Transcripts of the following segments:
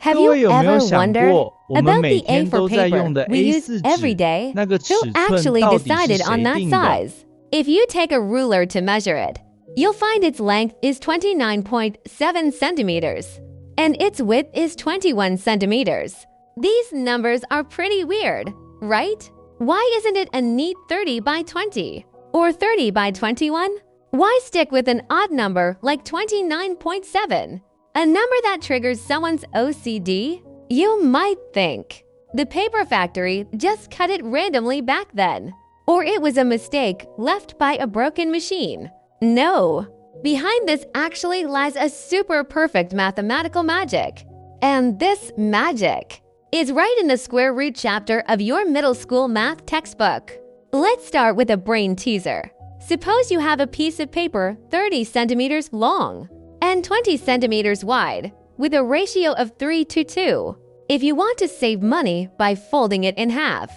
Have 各 you 位有没有 ever 想 wondered 过，我们 about 每 the A 天 for 都在用 paper 的 we use A4 every 纸 day? 那个 Who 尺寸 actually 到底是 decided 谁 on that 定的？ size? If you take a ruler to measure it, you'll find its length is 29.7 centimeters, and its width is 21 centimeters. These numbers are pretty weird, right? Why isn't it a neat 30 by 20? Or 30 by 21? Why stick with an odd number like 29.7? A number that triggers someone's OCD? You might think the paper factory just cut it randomly back then. Or it was a mistake left by a broken machine. No. Behind this actually lies a super perfect mathematical magic. And this magic is right in the square root chapter of your middle school math textbook. Let's start with a brain teaser. Suppose you have a piece of paper 30 centimeters long and 20 centimeters wide with a ratio of 3 to 2. If you want to save money by folding it in half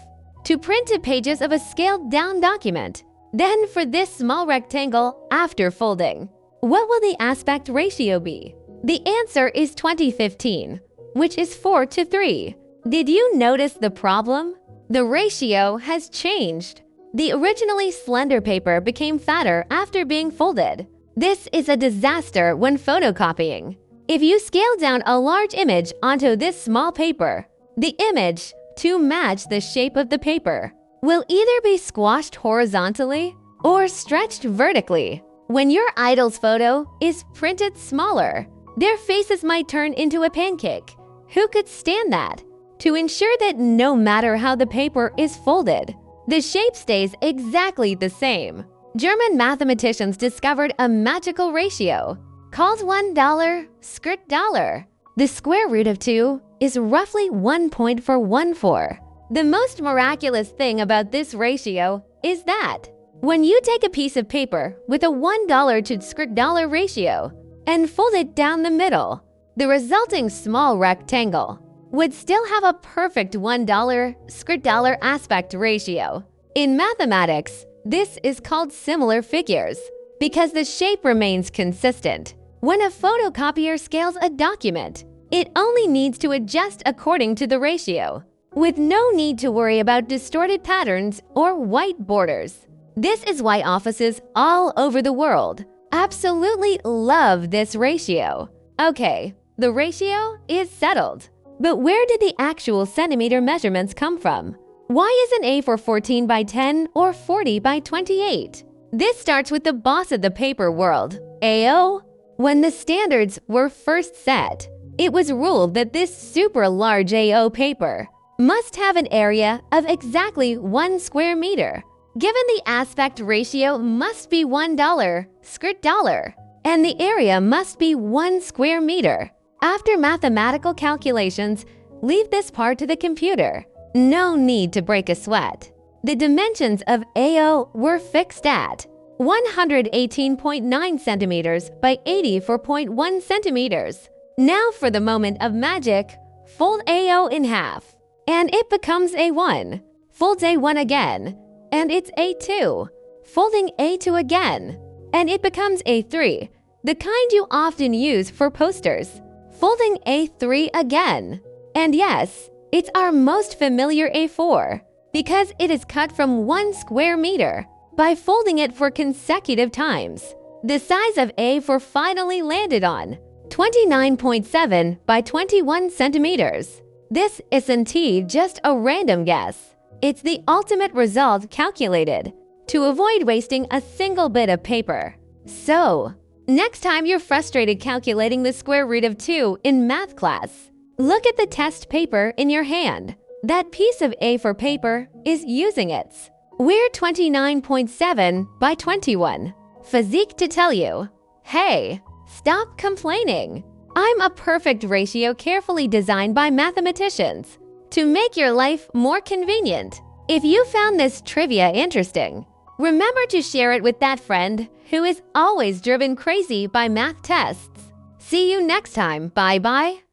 to print 2 pages of a scaled-down document, then for this small rectangle after folding, what will the aspect ratio be? The answer is 2015, which is 4 to 3. Did you notice the problem? The ratio has changed. The originally slender paper became fatter after being folded. This is a disaster when photocopying. If you scale down a large image onto this small paper, the image, to match the shape of the paper, will either be squashed horizontally or stretched vertically. When your idol's photo is printed smaller, their faces might turn into a pancake. Who could stand that? To ensure that no matter how the paper is folded, the shape stays exactly the same, German mathematicians discovered a magical ratio called $1 sqrt. The square root of 2 is roughly 1.414. The most miraculous thing about this ratio is that when you take a piece of paper with a $1 to sqrt ratio and fold it down the middle, the resulting small rectangle would still have a perfect $1 sqrt aspect ratio. In mathematics, this is called similar figures because the shape remains consistent. When a photocopier scales a document, it only needs to adjust according to the ratio, with no need to worry about distorted patterns or white borders. This is why offices all over the world absolutely love this ratio. Okay, the ratio is settled. But where did the actual centimeter measurements come from? Why isn't A for 14 by 10 or 40 by 28? This starts with the boss of the paper world, AO. When the standards were first set, it was ruled that this super large AO paper must have an area of exactly 1 square meter. Given the aspect ratio must be $1 sqrt, and the area must be 1 square meter. After mathematical calculations, leave this part to the computer. No need to break a sweat. The dimensions of AO were fixed at 118.9 centimeters by 84.1 centimeters. Now for the moment of magic, fold AO in half, and it becomes A1. Fold A1 again, and it's A2. Folding A2 again, and it becomes A3, the kind you often use for posters. Folding A3 again. And yes, it's our most familiar A4 because it is cut from 1 square meter by folding it for consecutive times. The size of A4 finally landed on 29.7 by 21 centimeters. This isn't just a random guess. It's the ultimate result calculated to avoid wasting a single bit of paper. So, next time you're frustrated calculating the square root of 2 in math class, look at the test paper in your hand. That piece of A4 paper is using its weird 29.7 by 21 physique to tell you, hey, stop complaining. I'm a perfect ratio carefully designed by mathematicians to make your life more convenient. If you found this trivia interesting, remember to share it with that friend who is always driven crazy by math tests. See you next time. Bye-bye.